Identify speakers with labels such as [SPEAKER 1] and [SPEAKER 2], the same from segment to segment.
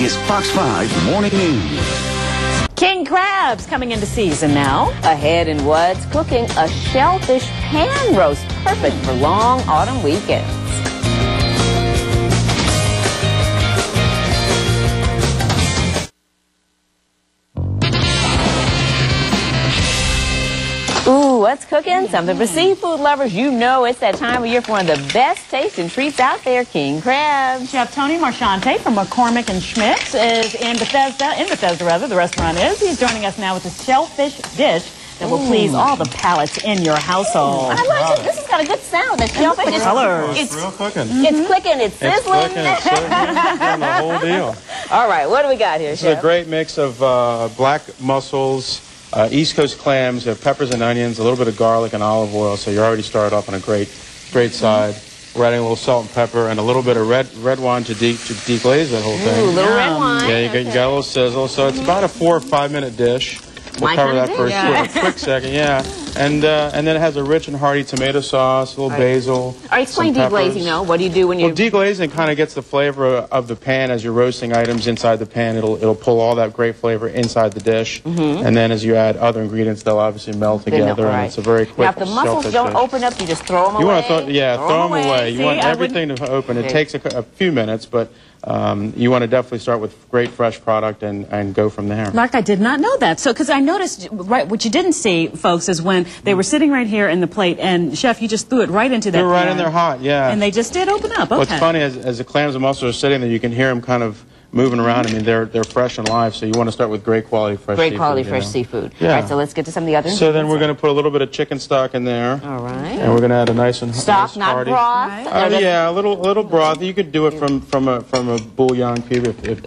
[SPEAKER 1] is Fox 5 Morning News.
[SPEAKER 2] King crabs coming into season now. Ahead in what's cooking, a shellfish pan roast, perfect for long autumn weekends. Ooh, what's cooking? Something for seafood lovers. You know it's that time of year for one of the best tasting treats out there, king crabs.
[SPEAKER 3] Chef Tony Marchante from McCormick & Schmidt is in Bethesda, the restaurant is. He's joining us now with a shellfish dish that will please all the palates in your household.
[SPEAKER 2] I like it. This has got a good sound. The shellfish is
[SPEAKER 3] Colors.
[SPEAKER 4] Real cooking.
[SPEAKER 2] It's clicking, it's sizzling.
[SPEAKER 4] It's cooking, the whole deal.
[SPEAKER 2] All right, what do we got here,
[SPEAKER 4] This
[SPEAKER 2] Chef?
[SPEAKER 4] is a great mix of black mussels, East Coast clams, you have peppers and onions, a little bit of garlic and olive oil, so you're already started off on a great side. We're adding a little salt and pepper and a little bit of red wine to deglaze that whole thing.
[SPEAKER 2] Ooh, a little red wine.
[SPEAKER 4] Yeah, you got a little sizzle, so it's about a 4 or 5 minute dish. We'll cover that for a quick second, yeah. And then it has a rich and hearty tomato sauce, a little basil.
[SPEAKER 2] All right, explain deglazing, though. What do you do when you...
[SPEAKER 4] Well, deglazing kind of gets the flavor of the pan as you're roasting items inside the pan. It'll pull all that great flavor inside the dish. And then as you add other ingredients, they'll obviously melt together. And it's a very quick
[SPEAKER 2] Now, if the mussels don't open up, you just throw them away?
[SPEAKER 4] You want to throw them away. You want everything to open. It takes a few minutes, but you want to definitely start with great fresh product and go from there.
[SPEAKER 3] Mark, I did not know that. So, because I noticed, right, what you didn't see, folks, is when they were sitting right here in the plate, and Chef, you just threw it right into that pan.
[SPEAKER 4] They're right in there hot, yeah.
[SPEAKER 3] And they just did open up. Okay.
[SPEAKER 4] What's funny is, as the clams and mussels are sitting there, you can hear them kind of moving around. I mean, they're fresh and live, so you want to start with great quality fresh seafood.
[SPEAKER 2] Great quality fresh seafood.
[SPEAKER 4] Yeah.
[SPEAKER 2] All right, so let's get to some of the other
[SPEAKER 4] So then we're going to put a little bit of chicken stock in there.
[SPEAKER 2] All right.
[SPEAKER 4] And we're going to add a nice and
[SPEAKER 2] stock,
[SPEAKER 4] nice
[SPEAKER 2] not
[SPEAKER 4] hearty.
[SPEAKER 2] broth.
[SPEAKER 4] Right. Yeah, a little broth. You could do it from a bouillon cube if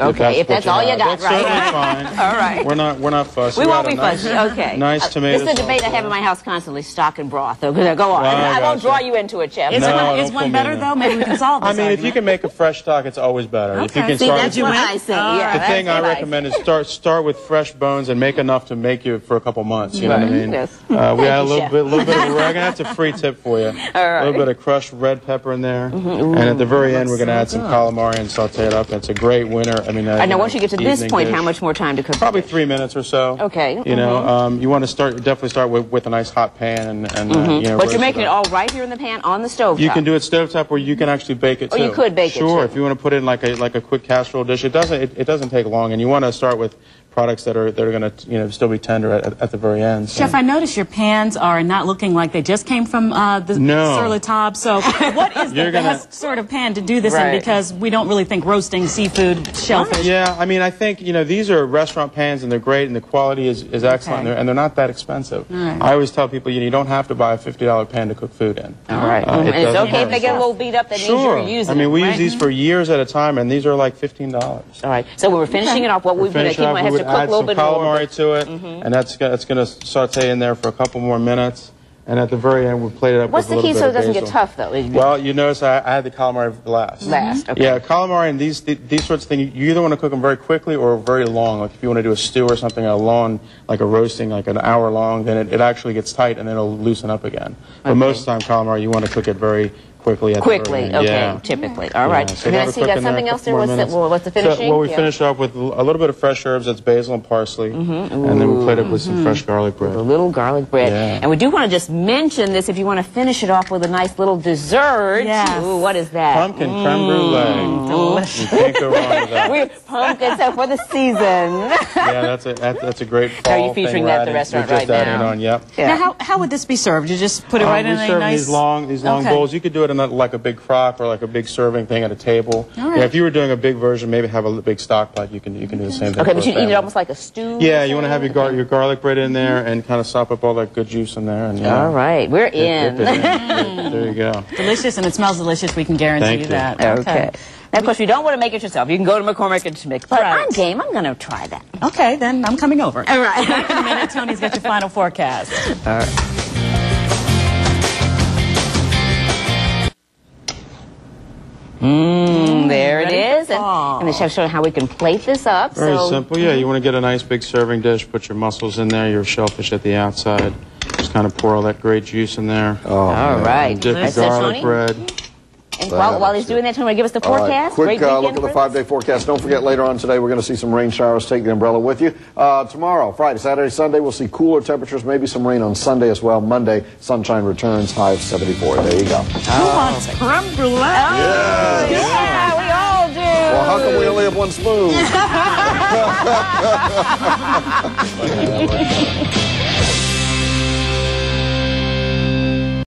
[SPEAKER 4] that's
[SPEAKER 2] all you got,
[SPEAKER 4] that's
[SPEAKER 2] right?
[SPEAKER 4] That's fine.
[SPEAKER 2] All right.
[SPEAKER 4] We're not fussy.
[SPEAKER 2] We won't be fussy. Okay.
[SPEAKER 4] Nice tomato.
[SPEAKER 2] This is a debate I have in my house constantly: stock and broth. Go on. I won't draw you into it, Chef.
[SPEAKER 3] Is one better though? Maybe we can solve this.
[SPEAKER 4] I mean, if you can make a fresh stock, it's always better. If you can start.
[SPEAKER 2] That's what I say. Yeah.
[SPEAKER 4] The thing I recommend is start with fresh bones and make enough to make you for a couple months. You know what I mean?
[SPEAKER 2] Yes.
[SPEAKER 4] We add a little bit of oregano. That's a free tip for you.
[SPEAKER 2] All right.
[SPEAKER 4] A little bit of crushed red pepper in there, and at the very end, we're going to add some calamari and saute it up. It's a great winner. I mean,
[SPEAKER 2] now once you get to this point, how much more time to cook?
[SPEAKER 4] Probably 3 minutes or so.
[SPEAKER 2] Okay.
[SPEAKER 4] You know, you want to definitely start with a nice hot pan and you know.
[SPEAKER 2] But you're making it all right here in the pan on the stove.
[SPEAKER 4] You can do it stovetop, or you can actually bake it too.
[SPEAKER 2] Oh, you could bake it.
[SPEAKER 4] Sure, if you want to put it in like a quick casserole dish, it doesn't take long, and you want to start with products that are going to still be tender at the very end. So.
[SPEAKER 3] Chef, I noticed your pans are not looking like they just came from the sur la table. So what is the best sort of pan to do this in? Because we don't really think roasting seafood, shellfish.
[SPEAKER 4] Yeah, I mean, I think these are restaurant pans, and they're great, and the quality is excellent, and they're not that expensive.
[SPEAKER 3] Right.
[SPEAKER 4] I always tell people you don't have to buy a $50 pan to cook food in.
[SPEAKER 2] All right. And it's okay if they get a little beat up. That means you're using.
[SPEAKER 4] I mean, we use these for years at a time, and these are like $15.
[SPEAKER 2] All right. So when we're finishing it off, what we've been making has to cook a little bit more.
[SPEAKER 4] Calamari to it, and that's going to saute in there for a couple more minutes. And at the very end, we plate it up with a little bit of basil.
[SPEAKER 2] What's the key so it doesn't get tough, though?
[SPEAKER 4] Well, you notice I had the calamari last.
[SPEAKER 2] Okay.
[SPEAKER 4] Yeah, calamari and these sorts of things, you either want to cook them very quickly or very long. Like if you want to do a stew or something, like a roasting, like an hour long, then it actually gets tight and then it'll loosen up again. But most of the time, calamari, you want to cook it very quickly.
[SPEAKER 2] Typically. All right.
[SPEAKER 4] So
[SPEAKER 2] and then I see you got something else there. What's the finishing?
[SPEAKER 4] So, well, we finish off with a little bit of fresh herbs. That's basil and parsley. And then we plate it with some fresh garlic bread.
[SPEAKER 2] A little garlic bread. Yeah. And we do want to just mention this if you want to finish it off with a nice little dessert.
[SPEAKER 3] Yes.
[SPEAKER 2] Ooh, what is that?
[SPEAKER 4] Pumpkin creme brulee.
[SPEAKER 3] Delicious.
[SPEAKER 4] You can't go wrong with that.
[SPEAKER 2] We're pumpkin, so for the season.
[SPEAKER 4] Yeah, that's a great fall
[SPEAKER 2] thing. Are you featuring that at the restaurant right now?
[SPEAKER 4] Just adding on, yep.
[SPEAKER 3] Yeah. Now, how would this be served? You just put it right in a nice...
[SPEAKER 4] these long bowls. You could do it in like a big crock or like a big serving thing at a table.
[SPEAKER 3] All right.
[SPEAKER 4] Yeah, if you were doing a big version, maybe have a big stock pot. You can do the same thing.
[SPEAKER 2] Okay, but you eat it almost like a stew.
[SPEAKER 4] Yeah, you want to have your garlic bread in there and kind of sop up all that good juice in there. And
[SPEAKER 2] all right, we're in.
[SPEAKER 4] There you go.
[SPEAKER 3] Delicious, and it smells delicious. We can guarantee you that.
[SPEAKER 2] Okay. Now, of course, you don't want to make it yourself. You can go to McCormick & Schmidt. But I'm game. I'm going to try that.
[SPEAKER 3] Okay, then I'm coming over.
[SPEAKER 2] All right.
[SPEAKER 3] In a minute, Tony's got your final forecast.
[SPEAKER 2] All right. There it is. And the chef showed how we can plate this up.
[SPEAKER 4] Very simple. Yeah, you want to get a nice big serving dish, put your mussels in there, your shellfish at the outside. Just kind of pour all that great juice in there.
[SPEAKER 2] All right.
[SPEAKER 4] Dip your garlic bread.
[SPEAKER 2] And while he's doing that, Tony, give us the forecast.
[SPEAKER 5] Quick look at the 5-day forecast. Don't forget, later on today, we're going to see some rain showers. Take the umbrella with you. Tomorrow, Friday, Saturday, Sunday, we'll see cooler temperatures, maybe some rain on Sunday as well. Monday, sunshine returns, high of 74. There you go.
[SPEAKER 3] Who wants creme brulee?
[SPEAKER 2] Yeah, we all do.
[SPEAKER 5] Well, how come we only have one spoon?